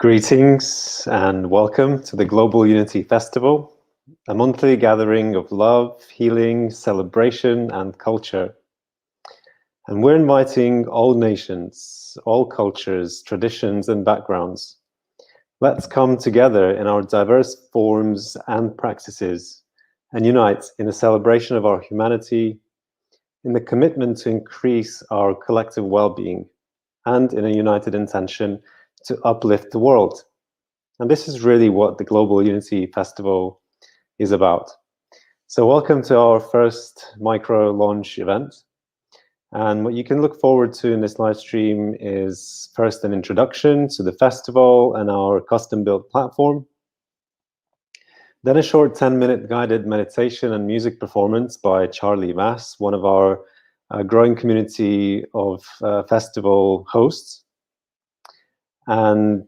Greetings and welcome to the Global Unity Festival, a monthly gathering of love, healing, celebration, and culture. And we're inviting all nations, all cultures, traditions, and backgrounds. Let's come together in our diverse forms and practices and unite in a celebration of our humanity, in the commitment to increase our collective well-being, and in a united intention to uplift the world. And this is really what the Global Unity Festival is about. So welcome to our first micro launch event. And what you can look forward to in this live stream is first an introduction to the festival and our custom-built platform. Then a short 10-minute guided meditation and music performance by Charlie Vass, one of our growing community of festival hosts. And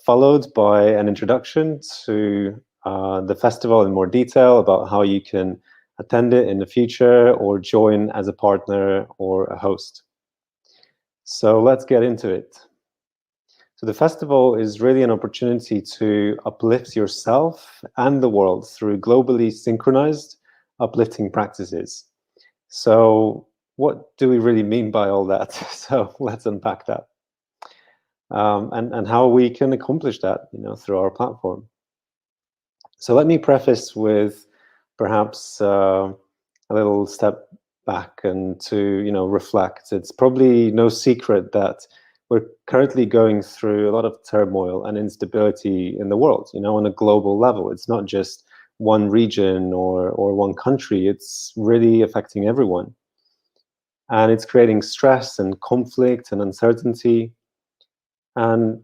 followed by an introduction to the festival in more detail about how you can attend it in the future or join as a partner or a host. So let's get into it. So the festival is really an opportunity to uplift yourself and the world through globally synchronized uplifting practices. So what do we really mean by all that? So let's unpack that. And how we can accomplish that, through our platform. So let me preface with perhaps a little step back and to reflect. It's probably no secret that we're currently going through a lot of turmoil and instability in the world, on a global level. It's not just one region or one country. It's really affecting everyone. And it's creating stress and conflict and uncertainty. And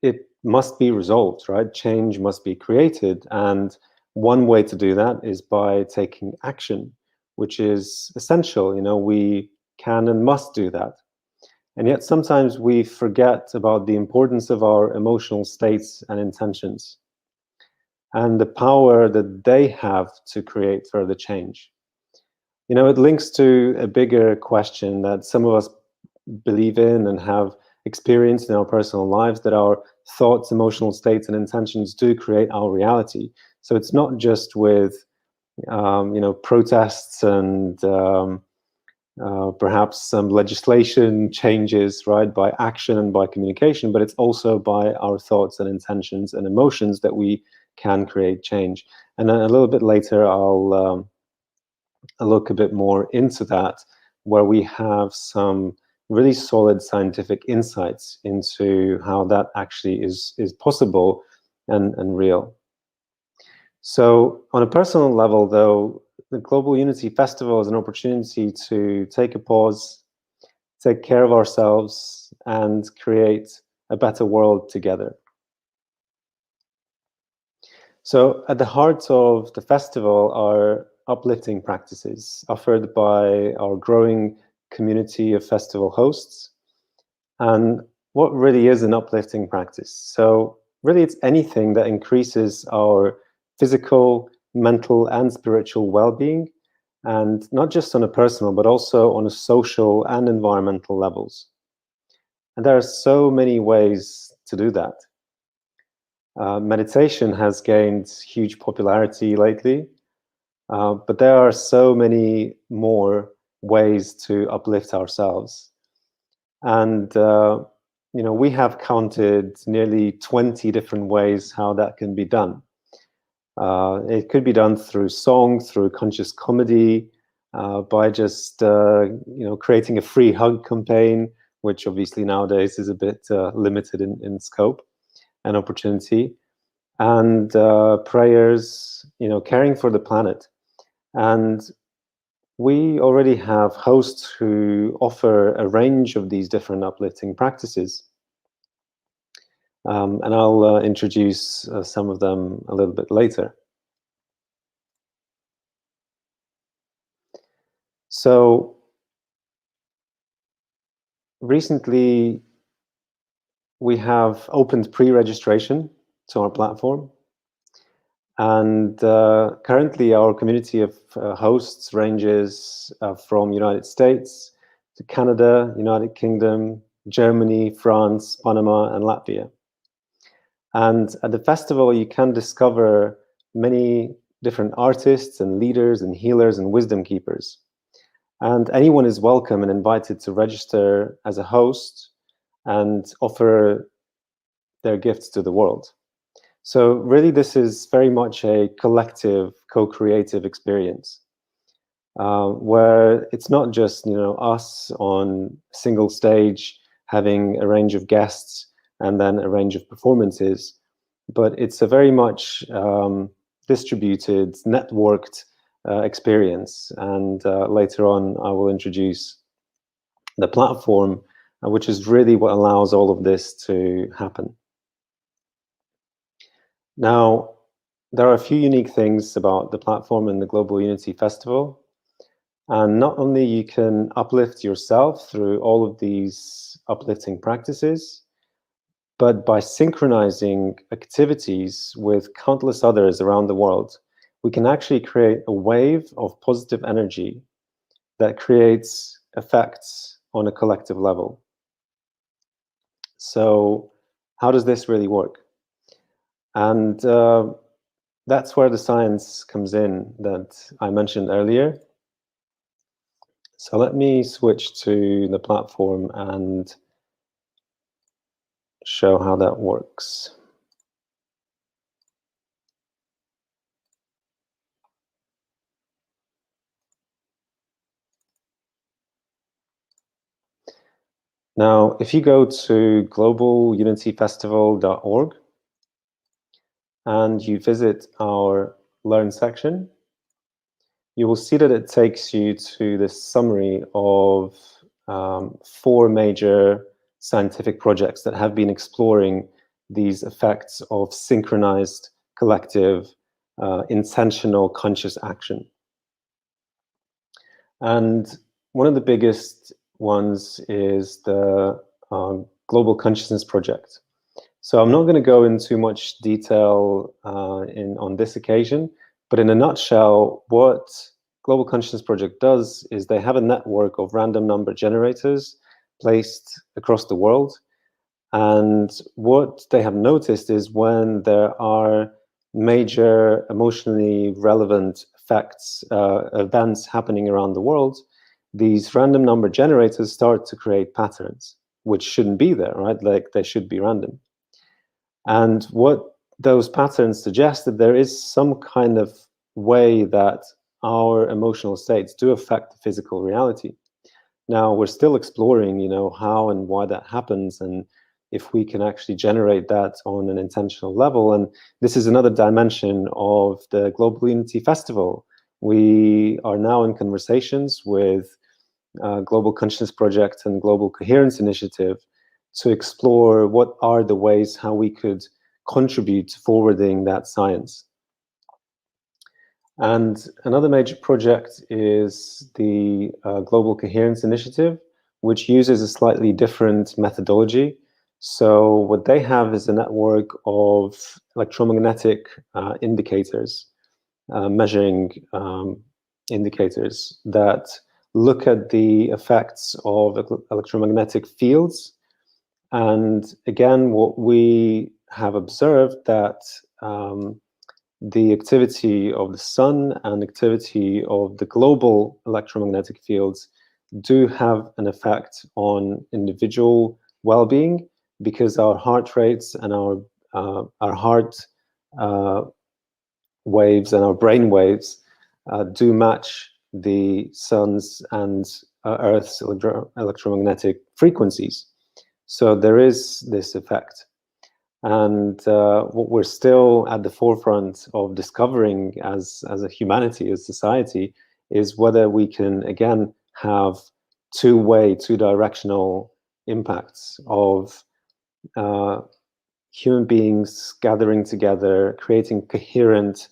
it must be resolved, right? Change must be created. And one way to do that is by taking action, which is essential. We can and must do that. And yet sometimes we forget about the importance of our emotional states and intentions and the power that they have to create further change. It links to a bigger question that some of us believe in and have experienced in our personal lives, that our thoughts, emotional states, and intentions do create our reality. So it's not just with protests and perhaps some legislation changes, right, by action and by communication, but it's also by our thoughts and intentions and emotions that we can create change. And then a little bit later, I'll look a bit more into that, where we have some really solid scientific insights into how that actually is possible and real. So on a personal level, though, the Global Unity Festival is an opportunity to take a pause, take care of ourselves, and create a better world together. So at the heart of the festival are uplifting practices offered by our growing community of festival hosts. And what really is an uplifting practice? So really it's anything that increases our physical, mental, and spiritual well-being, and not just on a personal, but also on a social and environmental levels. And there are so many ways to do that. Meditation has gained huge popularity lately, but there are so many more ways to uplift ourselves. And, we have counted nearly 20 different ways how that can be done. It could be done through song, through conscious comedy, by just, creating a free hug campaign, which obviously nowadays is a bit limited in scope and opportunity, and prayers, caring for the planet. And we already have hosts who offer a range of these different uplifting practices. And I'll introduce some of them a little bit later. So recently, we have opened pre-registration to our platform. And currently our community of hosts ranges from United States to Canada, United Kingdom, Germany, France, Panama, and Latvia. And at the festival, you can discover many different artists and leaders and healers and wisdom keepers. And anyone is welcome and invited to register as a host and offer their gifts to the world. So really, this is very much a collective, co-creative experience, where it's not just us on a single stage having a range of guests and then a range of performances, but it's a very much distributed, networked experience. And later on, I will introduce the platform, which is really what allows all of this to happen. Now, there are a few unique things about the platform and the Global Unity Festival. And not only you can uplift yourself through all of these uplifting practices, but by synchronizing activities with countless others around the world, we can actually create a wave of positive energy that creates effects on a collective level. So how does this really work? And that's where the science comes in that I mentioned earlier. So let me switch to the platform and show how that works. Now, if you go to globalunityfestival.org and you visit our Learn section, you will see that it takes you to this summary of 4 major scientific projects that have been exploring these effects of synchronized, collective, intentional, conscious action. And one of the biggest ones is the Global Consciousness Project. So I'm not going to go into much detail on this occasion, but in a nutshell, what Global Consciousness Project does is they have a network of random number generators placed across the world. And what they have noticed is when there are major emotionally relevant effects, events happening around the world, these random number generators start to create patterns, which shouldn't be there, right? Like they should be random. And what those patterns suggest that there is some kind of way that our emotional states do affect the physical reality. Now, we're still exploring, how and why that happens, and if we can actually generate that on an intentional level. And this is another dimension of the Global Unity Festival. We are now in conversations with Global Consciousness Project and Global Coherence Initiative to explore what are the ways how we could contribute to forwarding that science. And another major project is the Global Coherence Initiative, which uses a slightly different methodology. So what they have is a network of electromagnetic indicators, measuring indicators that look at the effects of electromagnetic fields. And again, what we have observed that the activity of the sun and activity of the global electromagnetic fields do have an effect on individual well-being, because our heart rates and our heart waves and our brain waves do match the sun's and Earth's electromagnetic frequencies. So there is this effect. And what we're still at the forefront of discovering as a humanity, as society, is whether we can, again, have two-way, two-directional impacts of human beings gathering together, creating coherent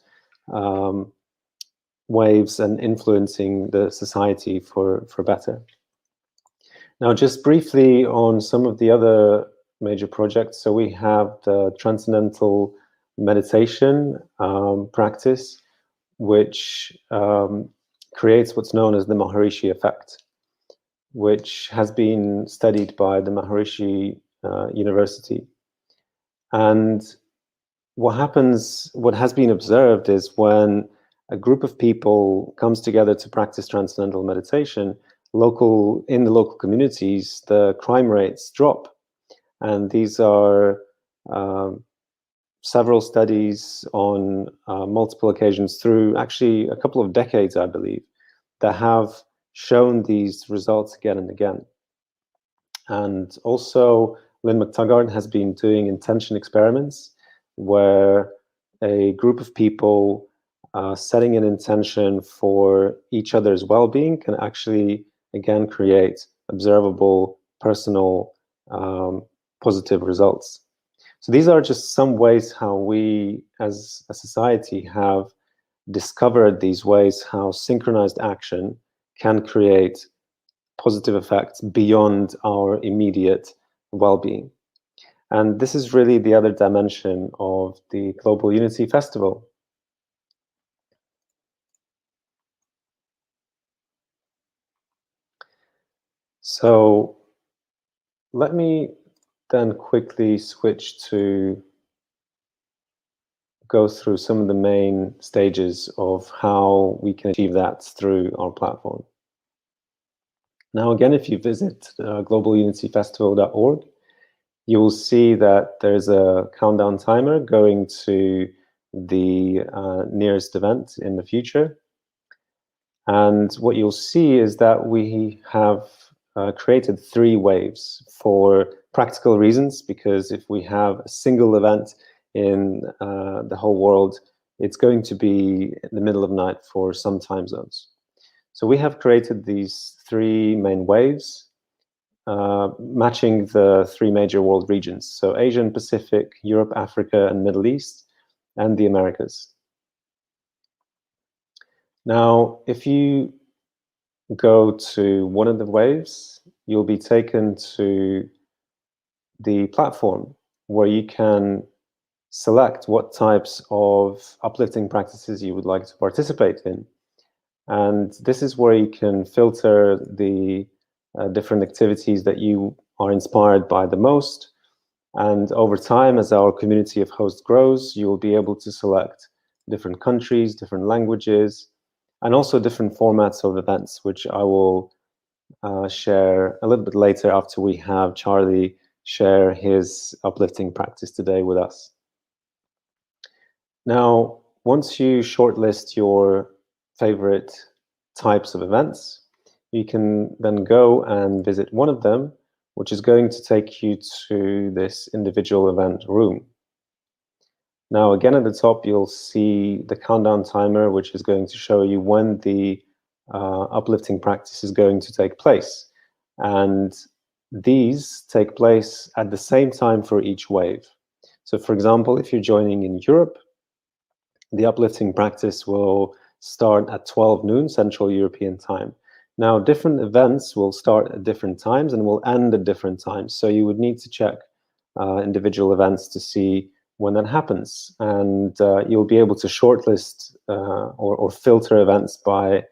waves and influencing the society for better. Now, just briefly on some of the other major projects. So we have the Transcendental meditation practice, which creates what's known as the Maharishi effect, which has been studied by the Maharishi University. And what has been observed is when a group of people comes together to practice transcendental meditation, in the local communities, the crime rates drop. And these are several studies on multiple occasions through actually a couple of decades, I believe, that have shown these results again and again. And also, Lynn McTaggart has been doing intention experiments where a group of people setting an intention for each other's well-being can actually, again, create observable, personal, positive results. So these are just some ways how we, as a society, have discovered these ways how synchronized action can create positive effects beyond our immediate well-being. And this is really the other dimension of the Global Unity Festival. So let me then quickly switch to go through some of the main stages of how we can achieve that through our platform. Now, again, if you visit globalunityfestival.org, you will see that there's a countdown timer going to the nearest event in the future. And what you'll see is that we have created 3 waves for practical reasons, because if we have a single event in the whole world, it's going to be in the middle of night for some time zones. So we have created these 3 main waves, matching the 3 major world regions. So Asia and Pacific, Europe, Africa, and Middle East, and the Americas. Now, if you go to one of the waves, you'll be taken to the platform where you can select what types of uplifting practices you would like to participate in. And this is where you can filter the different activities that you are inspired by the most. And over time, as our community of hosts grows, you will be able to select different countries, different languages, and also different formats of events, which I will share a little bit later after we have Charlie share his uplifting practice today with us. Now, once you shortlist your favorite types of events, you can then go and visit one of them, which is going to take you to this individual event room. Now, again, at the top, you'll see the countdown timer, which is going to show you when the uplifting practice is going to take place. And these take place at the same time for each wave. So, for example, if you're joining in Europe, the uplifting practice will start at 12 noon Central European time. Now, different events will start at different times and will end at different times. So you would need to check individual events to see when that happens. And you'll be able to shortlist or filter events by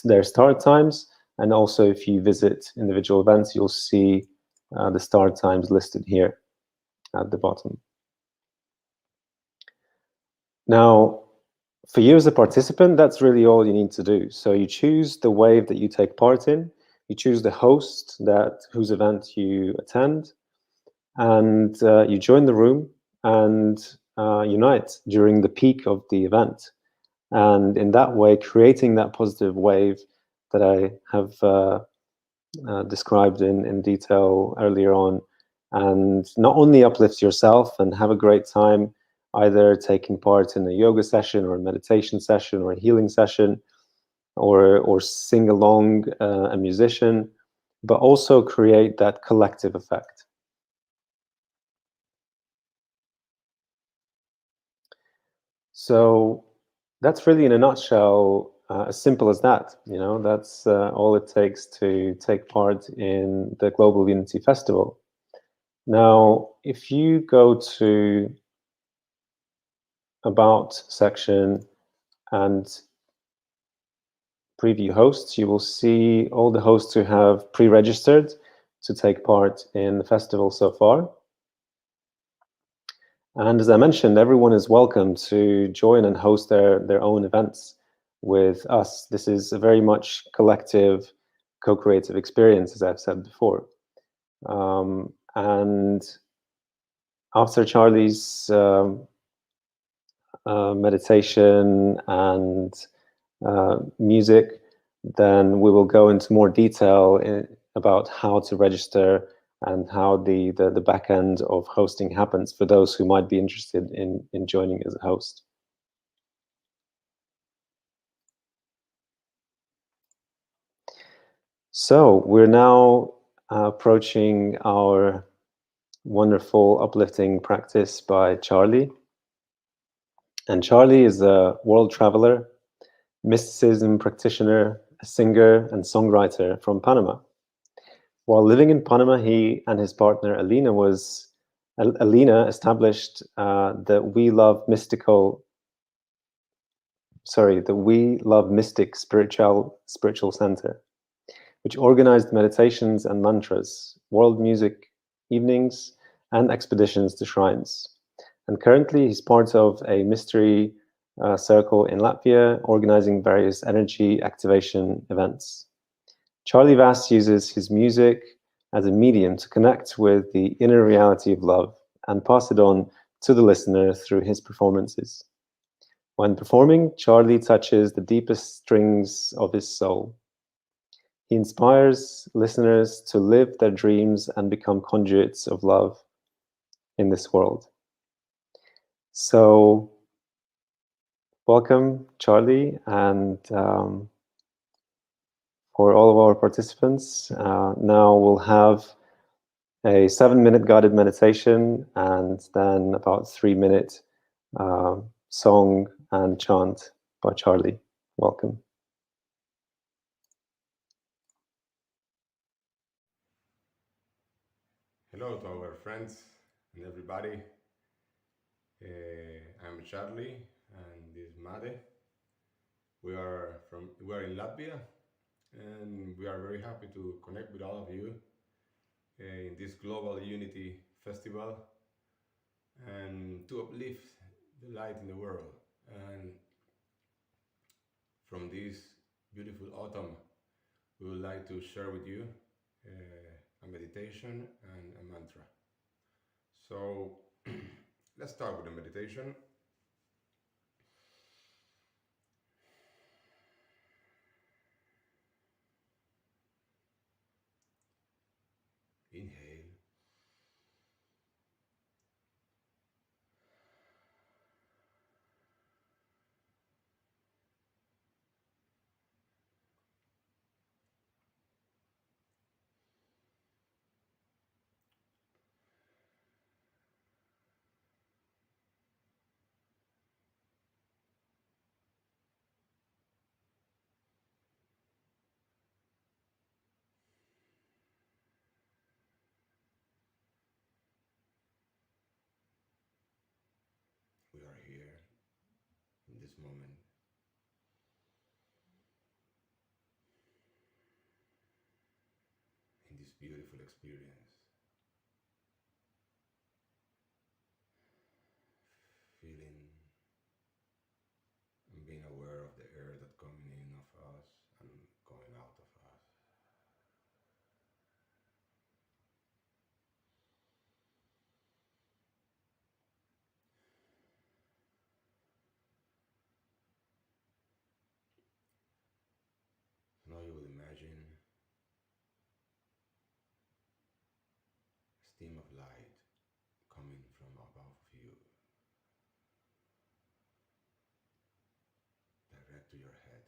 their start times. And also, if you visit individual events, you'll see the start times listed here at the bottom. Now, for you as a participant, that's really all you need to do. So you choose the wave that you take part in, you choose the host whose event you attend, and you join the room and unite during the peak of the event. And in that way, creating that positive wave that I have described in detail earlier on, and not only uplift yourself and have a great time, either taking part in a yoga session or a meditation session or a healing session, or sing along a musician, but also create that collective effect. So that's really, in a nutshell, as simple as that. That's all it takes to take part in the Global Unity Festival. Now, if you go to About section and preview hosts, you will see all the hosts who have pre-registered to take part in the festival so far. And as I mentioned, everyone is welcome to join and host their own events with us. This is a very much collective, co-creative experience, as I've said before. And after Charlie's meditation and music, then we will go into more detail about how to register and how the back end of hosting happens for those who might be interested in joining as a host. So we're now approaching our wonderful uplifting practice by Charlie. And Charlie is a world traveler, mysticism practitioner, a singer, and songwriter from Panama. While living in Panama, he and his partner Alina established the We Love Mystic Spiritual Center, which organized meditations and mantras, world music evenings, and expeditions to shrines. And currently, he's part of a mystery circle in Latvia, organizing various energy activation events. Charlie Vass uses his music as a medium to connect with the inner reality of love and pass it on to the listener through his performances. When performing, Charlie touches the deepest strings of his soul. He inspires listeners to live their dreams and become conduits of love in this world. So, welcome, Charlie, and for all of our participants, now we'll have a 7-minute guided meditation and then about 3-minute song and chant by Charlie. Welcome. Hello to our friends and everybody. I'm Charlie and this is Made. We are in Latvia and we are very happy to connect with all of you in this Global Unity Festival and to uplift the light in the world. And from this beautiful autumn, we would like to share with you a meditation and a mantra. So let's start with the meditation. Inhale. We are here in this moment, in this beautiful experience, feeling and being aware of the air that coming in of us and going out of us. Now you will imagine a stream of light coming from above you, direct to your head,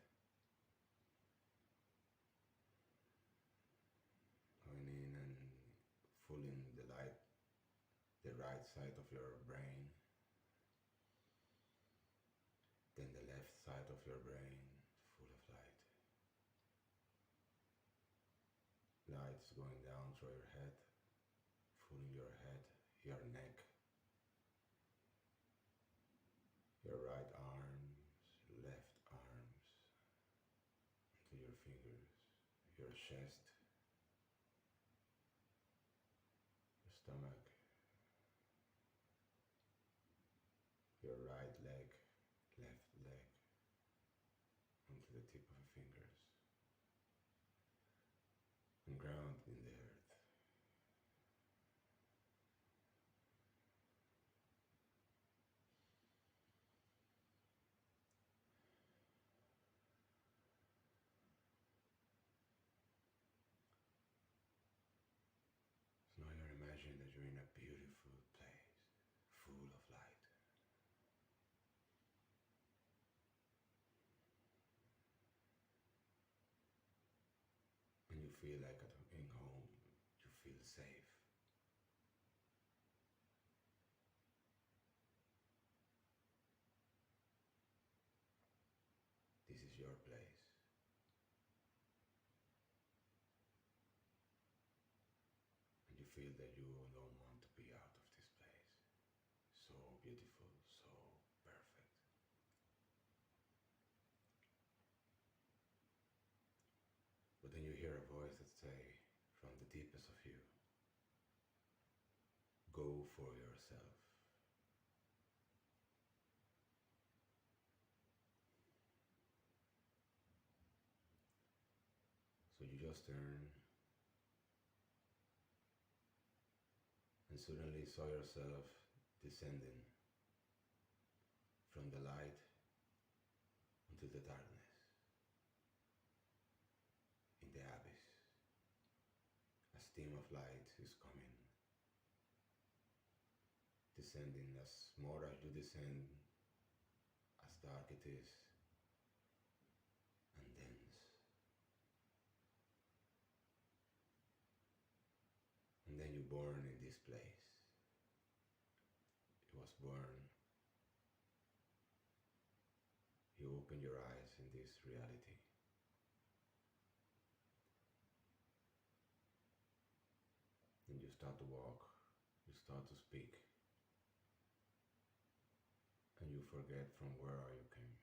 going in and filling the light, the right side of your brain, then the left side of your brain, full of light. Lights going down through your head, filling your head, your neck, your right arms, left arms, to your fingers, your chest, your stomach, feel like in home, you feel safe. This is your place. And you feel that you don't want to be out of this place. So beautiful, so perfect. But then you hear a voice that say, from the deepest of you, go for yourself. So you just turn and suddenly saw yourself descending from the light into the darkness, in the abyss. A stream of light is coming, descending. As more as you descend, as dark it is, and dense. And then you're born in this place. You was born. You open your eyes in this reality. And you start to walk, you start to speak, and you forget from where you came.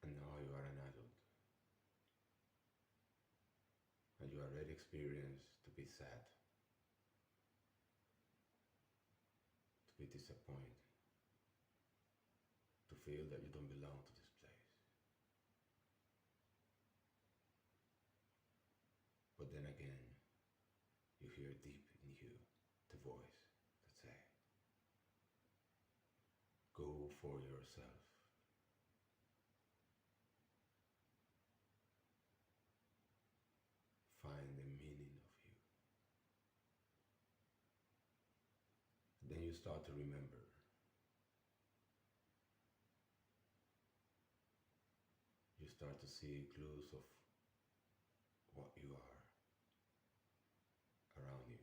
And now you are an adult. And you already experienced to be sad, to be disappointed, to feel that you don't belong to this place. But then again, you hear deep in you the voice that say, go for yourself. Find the meaning of you. Then you start to remember. You start to see clues of what you are around you.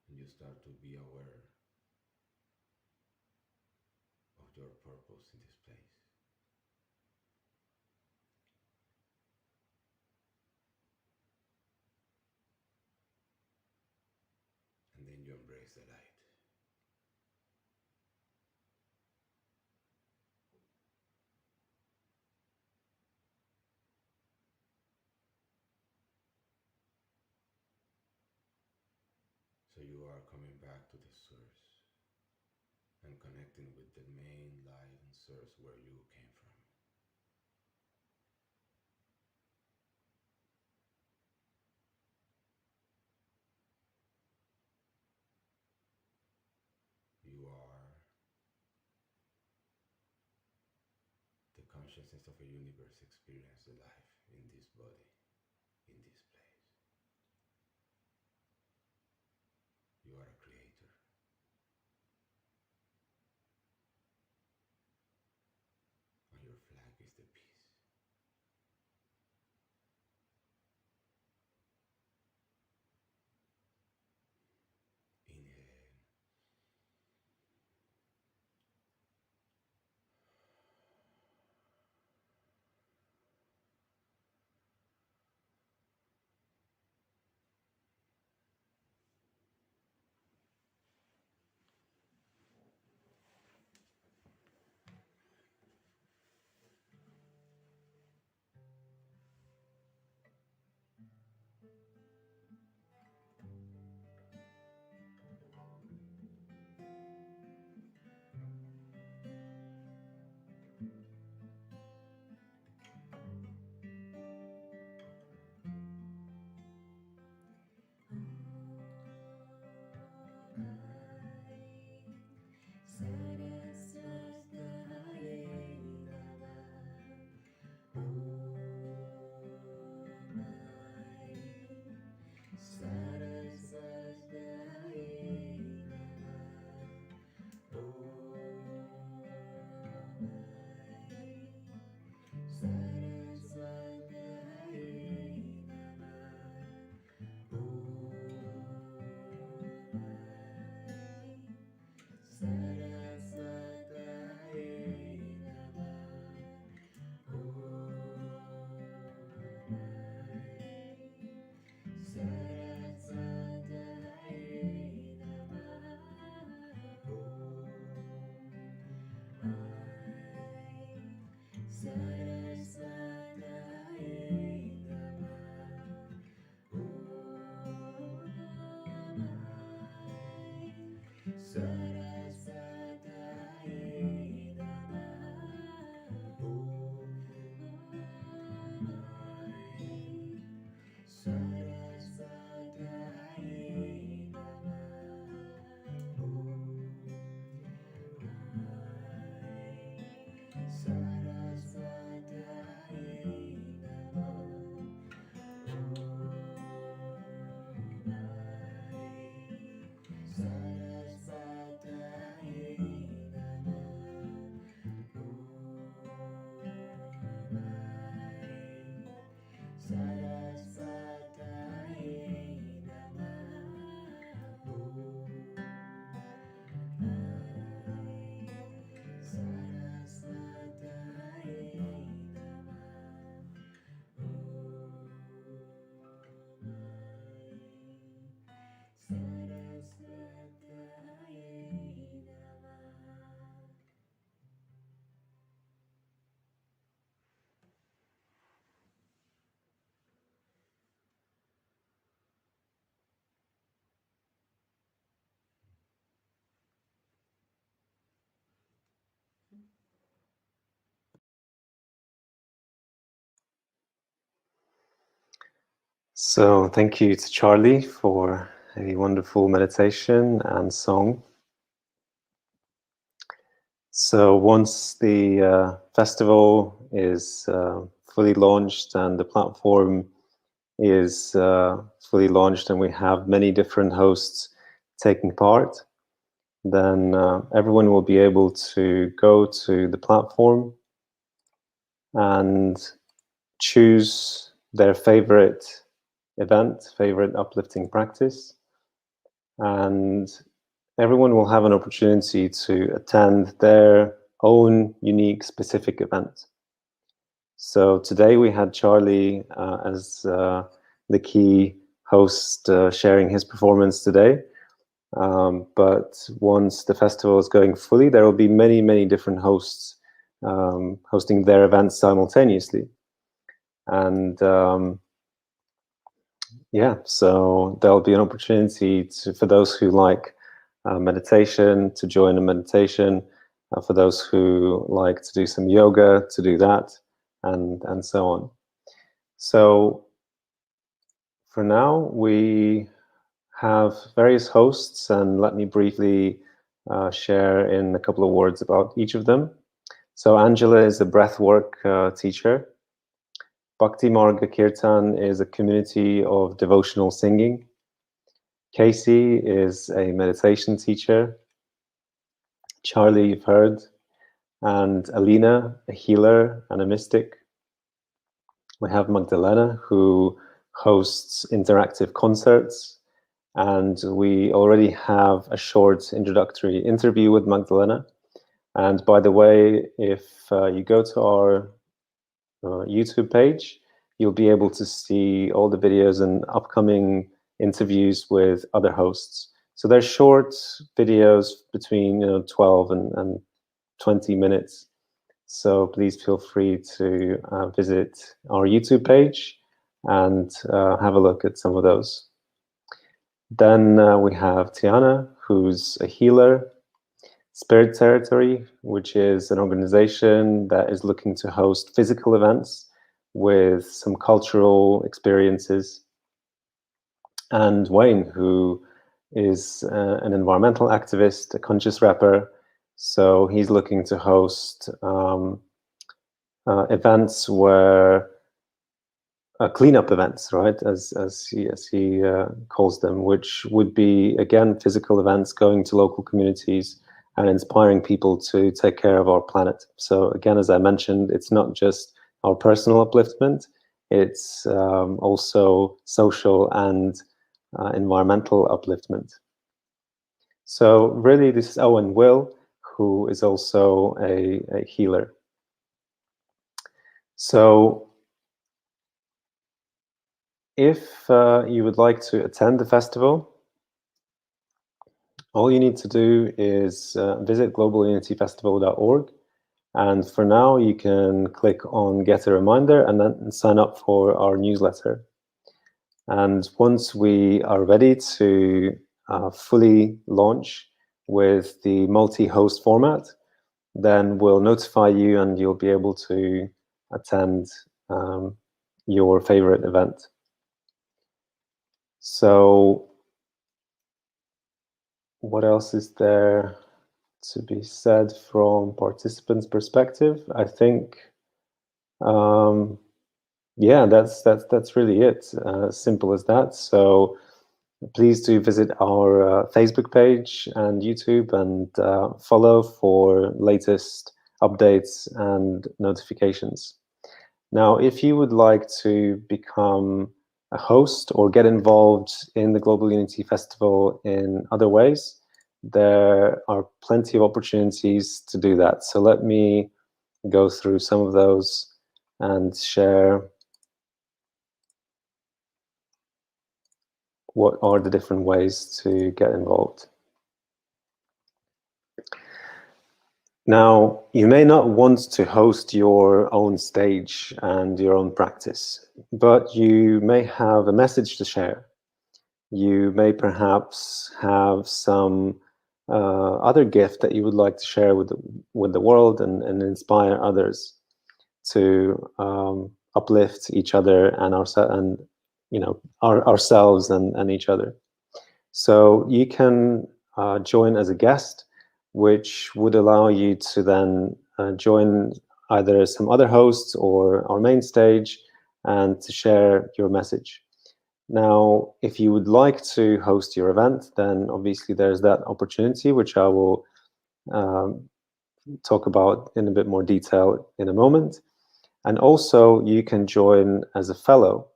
And you start to be aware of your purpose in this place. And then you embrace the light. So you are coming back to the source and connecting with the main light and source where you came from. You are the consciousness of a universe experience the life in this body, in this place. You are a creator. And your flag is the peace. Inhale. So thank you to Charlie for a wonderful meditation and song. So once the festival is fully launched and the platform is fully launched and we have many different hosts taking part, then everyone will be able to go to the platform and choose their favorite event, favorite uplifting practice, and everyone will have an opportunity to attend their own unique specific event. So today we had Charlie as the key host sharing his performance today. But once the festival is going fully, there will be many, many different hosts hosting their events simultaneously. And yeah, so there'll be an opportunity for those who like meditation to join a meditation, for those who like to do some yoga to do that, and so on. So for now, we have various hosts, and let me briefly share in a couple of words about each of them. So Angela is a breathwork teacher. Bhakti Marga Kirtan is a community of devotional singing. Casey is a meditation teacher. Charlie, you've heard. And Alina, a healer and a mystic. We have Magdalena, who hosts interactive concerts. And we already have a short introductory interview with Magdalena. And by the way, if you go to our YouTube page, you'll be able to see all the videos and upcoming interviews with other hosts. So they're short videos between 12 and 20 minutes. So please feel free to visit our YouTube page and have a look at some of those. Then we have Tiana, who's a healer. Spirit Territory, which is an organization that is looking to host physical events with some cultural experiences. And Wayne, who is an environmental activist, a conscious rapper. So he's looking to host events where cleanup events, right, as he calls them, which would be, again, physical events going to local communities and inspiring people to take care of our planet. So again, as I mentioned, it's not just our personal upliftment, it's also social and environmental upliftment. So really, this is Owen Will, who is also a healer. So if you would like to attend the festival, all you need to do is visit globalunityfestival.org. And for now, you can click on Get a Reminder and then sign up for our newsletter. And once we are ready to fully launch with the multi-host format, then we'll notify you and you'll be able to attend your favorite event. So what else is there to be said from participants' perspective? I think, yeah, that's really it. Simple as that. So please do visit our Facebook page and YouTube and follow for latest updates and notifications. Now, if you would like to become a host or get involved in the Global Unity Festival in other ways, there are plenty of opportunities to do that. So let me go through some of those and share what are the different ways to get involved. Now, you may not want to host your own stage and your own practice, but you may have a message to share. You may perhaps have some other gift that you would like to share with the world and inspire others to uplift each other and ourselves and each other. So you can join as a guest, which would allow you to then join either some other hosts or our main stage and to share your message. Now, if you would like to host your event, then obviously there's that opportunity, which I will talk about in a bit more detail in a moment. And also you can join as a fellow.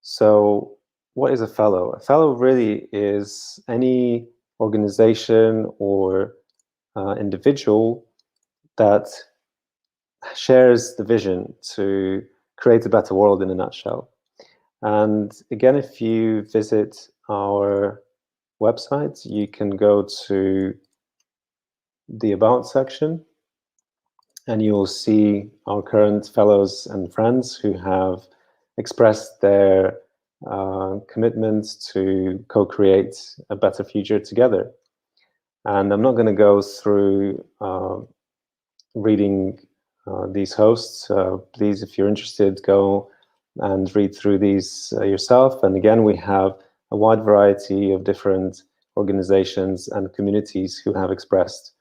So what is a fellow? A fellow really is any organization or individual that shares the vision to create a better world in a nutshell. And again, if you visit our website, you can go to the About section and you'll see our current fellows and friends who have expressed their commitment to co-create a better future together. And I'm not going to go through reading these hosts. Please, if you're interested, go and read through these yourself. And again, we have a wide variety of different organizations and communities who have expressed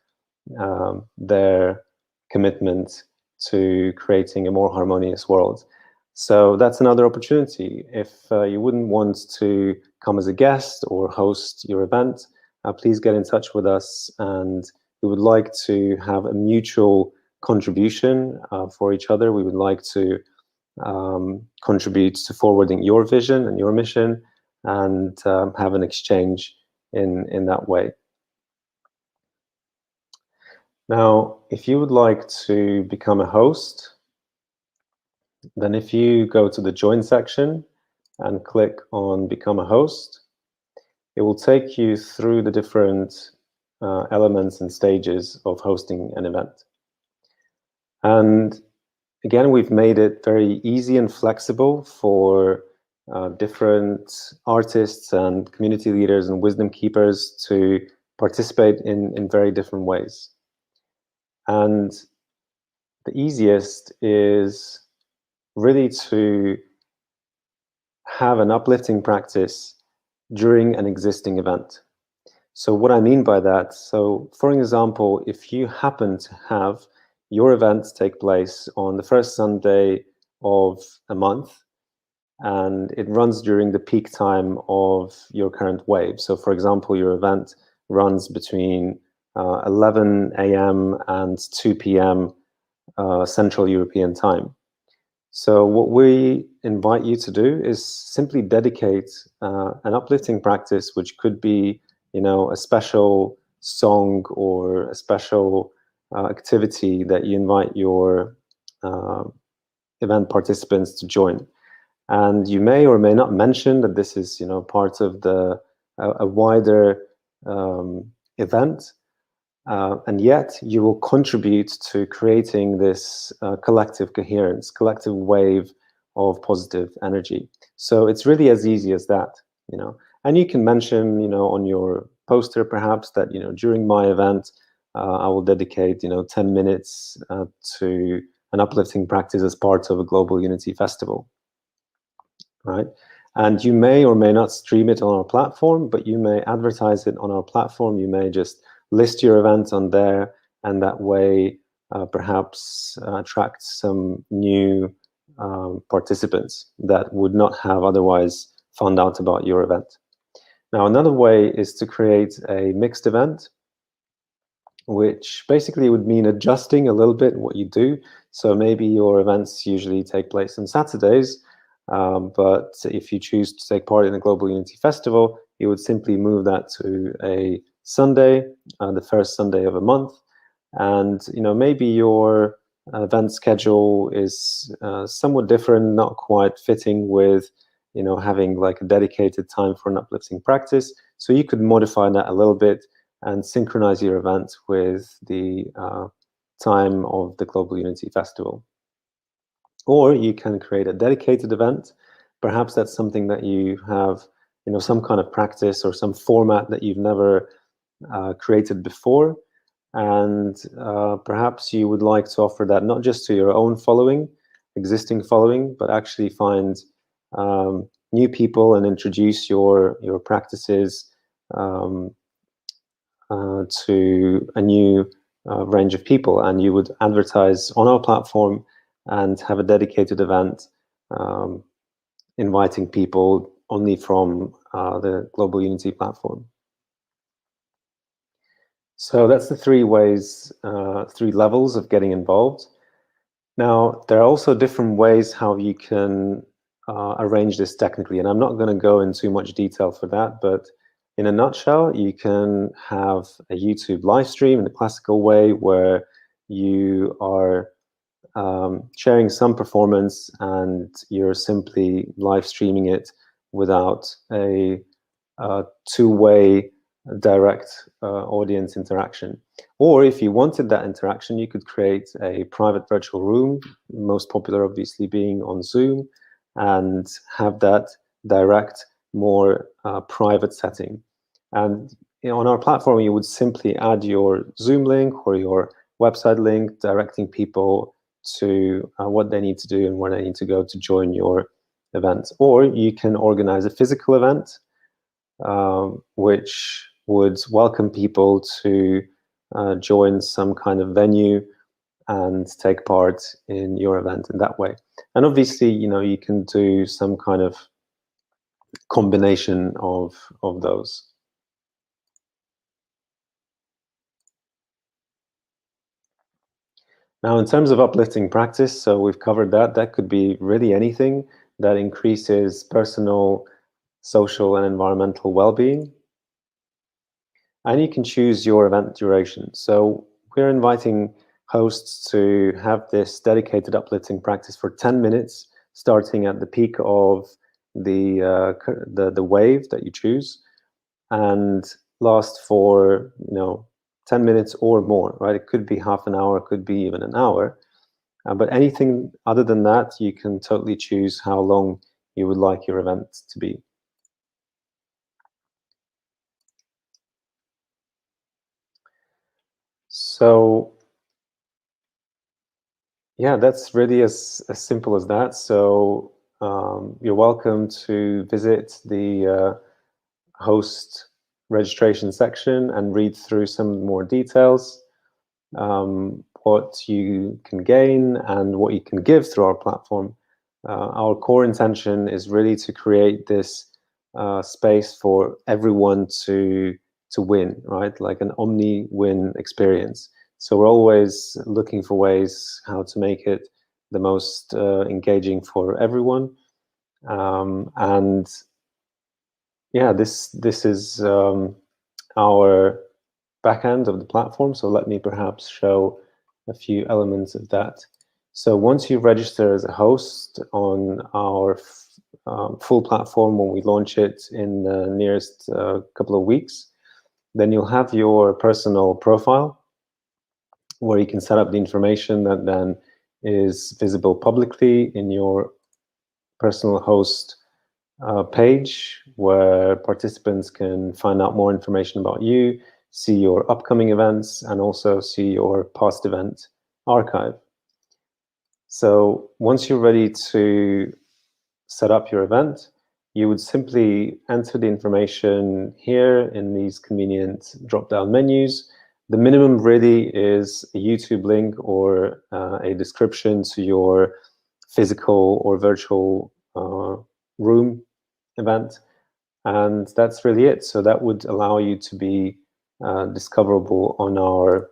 their commitment to creating a more harmonious world. So that's another opportunity. If you wouldn't want to come as a guest or host your event, please get in touch with us, and we would like to have a mutual contribution for each other. We would like to contribute to forwarding your vision and your mission and have an exchange in that way. Now, if you would like to become a host, then if you go to the Join section and click on Become a Host, it will take you through the different elements and stages of hosting an event. And again, we've made it very easy and flexible for different artists and community leaders and wisdom keepers to participate in very different ways. And the easiest is really to have an uplifting practice during an existing event. So what I mean by that, so for example, if you happen to have your event take place on the first Sunday of a month, and it runs during the peak time of your current wave. So for example, your event runs between 11 a.m. and 2 p.m. Central European time. So what we invite you to do is simply dedicate an uplifting practice, which could be, a special song or a special activity that you invite your event participants to join. And you may or may not mention that this is, part of a wider event, and yet you will contribute to creating this collective coherence, collective wave of positive energy. So it's really as easy as that, And you can mention, on your poster perhaps that, during my event, I will dedicate, 10 minutes to an uplifting practice as part of a Global Unity Festival, right? And you may or may not stream it on our platform, but you may advertise it on our platform. You may just list your event on there, and that way perhaps attract some new participants that would not have otherwise found out about your event. Now, another way is to create a mixed event, which basically would mean adjusting a little bit what you do. So maybe your events usually take place on Saturdays, but if you choose to take part in the Global Unity Festival, you would simply move that to a Sunday, the first Sunday of a month. And maybe your event schedule is somewhat different, not quite fitting with having like a dedicated time for an uplifting practice. So you could modify that a little bit and synchronize your event with the time of the Global Unity Festival. Or you can create a dedicated event. Perhaps that's something that you have, some kind of practice or some format that you've never created before. And perhaps you would like to offer that not just to your own following, existing following, but actually find new people and introduce your practices to a new range of people. And you would advertise on our platform and have a dedicated event inviting people only from the Global Unity platform. So that's the three ways, three levels of getting involved. Now, there are also different ways how you can arrange this technically, and I'm not going to go in too much detail for that, but in a nutshell, you can have a YouTube live stream in the classical way where you are sharing some performance and you're simply live streaming it without a two-way direct audience interaction. Or if you wanted that interaction, you could create a private virtual room, most popular obviously being on Zoom, and have that direct, more private setting. And on our platform, you would simply add your Zoom link or your website link, directing people to what they need to do and where they need to go to join your event. Or you can organize a physical event, which would welcome people to join some kind of venue and take part in your event in that way. And obviously, you can do some kind of combination of those. Now, in terms of uplifting practice, so we've covered that. That could be really anything that increases personal, social, and environmental well-being. And you can choose your event duration. So we're inviting hosts to have this dedicated uplifting practice for 10 minutes, starting at the peak of the wave that you choose, and last for 10 minutes or more, right? It could be half an hour, it could be even an hour. But anything other than that, you can totally choose how long you would like your event to be. So yeah, that's really as simple as that. So you're welcome to visit the host registration section and read through some more details, what you can gain and what you can give through our platform. Our core intention is really to create this space for everyone to win, right? Like an omni-win experience. So we're always looking for ways how to make it the most engaging for everyone. And yeah, this is our back end of the platform. So let me perhaps show a few elements of that. So once you register as a host on our full platform, when we launch it in the nearest couple of weeks, then you'll have your personal profile where you can set up the information that then is visible publicly in your personal host page, where participants can find out more information about you, see your upcoming events, and also see your past event archive. So once you're ready to set up your event, you would simply enter the information here in these convenient drop-down menus. The minimum really is a YouTube link or a description to your physical or virtual room event, and that's really it. So that would allow you to be discoverable on our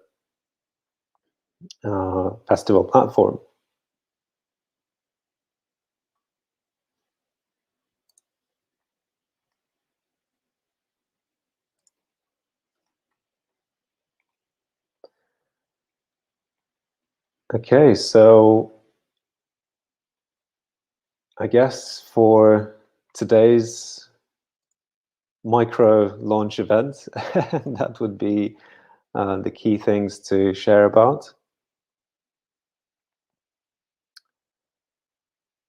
festival platform. Okay, so I guess for today's micro launch event, that would be the key things to share about.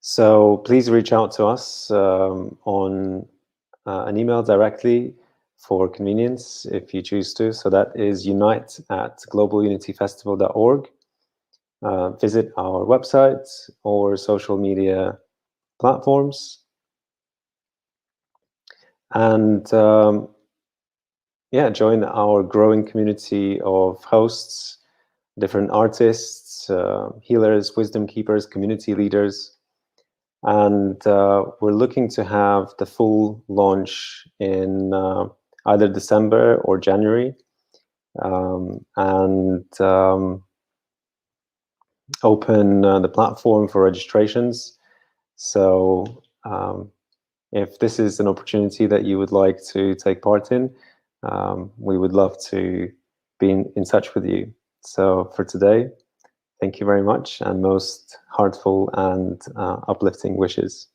So please reach out to us on an email directly for convenience if you choose to. So that is unite@globalunityfestival.org. Visit our website or social media platforms. And yeah, join our growing community of hosts, different artists, healers, wisdom keepers, community leaders. And we're looking to have the full launch in either December or January, and open the platform for registrations. So if this is an opportunity that you would like to take part in, we would love to be in touch with you. So for today, thank you very much, and most heartful and uplifting wishes.